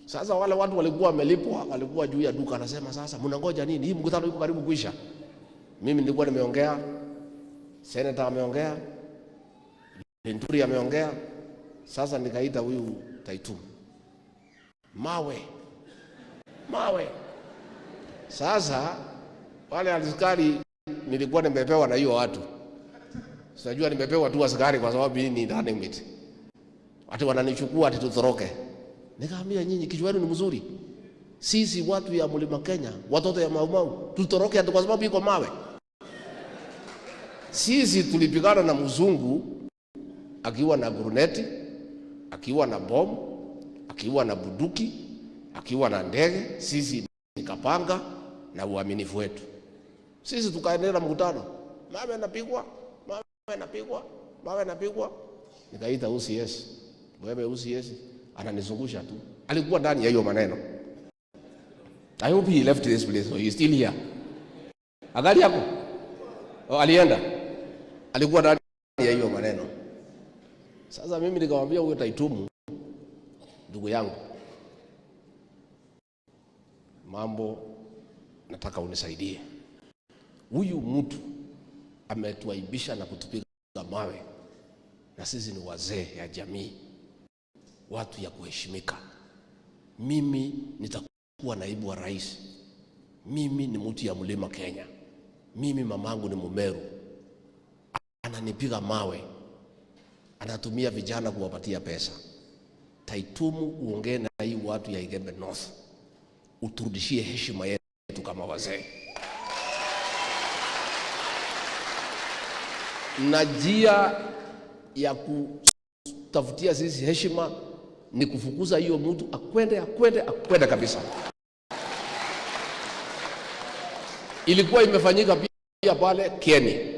Sasa wale watu walikuwa wamelipwa, walikuwa juu ya duka, anasema sasa mnangoja nini? Hii mkutano iko karibu kuisha. Mimi nilikuwa nimeongea, senator ameongea, Linturi ameongea, sasa nikaita huyu Taitumu. Mawe. Sasa wale askari nilikuwa nimepewa na hiyo watu. Sijajua nimepewa tu askari kwa sababu mimi ni running mate. Watu wananichukua ati tutoroke. Nikaambia nyinyi kichwa chenu ni mzuri. Sisi watu ya Mlima Kenya, watoto ya Mau, tutoroke ati kwa sababu iko mawe. Sisi tulipigana na mzungu akiwa na guruneti, akiwa na bomu, akiwa na buduki, akiwa na ndege. Sisi nikapanga na uaminifu wetu. Sisi tukaendelea mkutano. Mawe anapigwa. Nikaita UCS. Wewe UCS ananizungusha tu. Alikuwa ndani ya hiyo maneno. I hope he left this place or he is still here. Agali yako? Alienda. Alikuwa ndani ya hiyo maneno. Sasa mimi nikamwambia huyo Taitumu, ndugu yangu, Mambo, nataka unisaidie. Huyu mtu ametuaibisha na kutupiga mawe, na sisi ni wazee ya jamii, watu ya kuheshimika. Mimi nitakuwa naibu wa rais. Mimi ni mtu ya Mlima Kenya. Mimi mamangu ni Mmeru. Ananipiga mawe, anatumia vijana kuwapatia pesa. Taitumu, uongee na hii watu ya Igembe North, uturudishie heshima yetu kama wazee. Na njia ya kutafutia sisi heshima ni kufukuza hiyo mtu akwende kabisa. Ilikuwa imefanyika pia pale Kieni.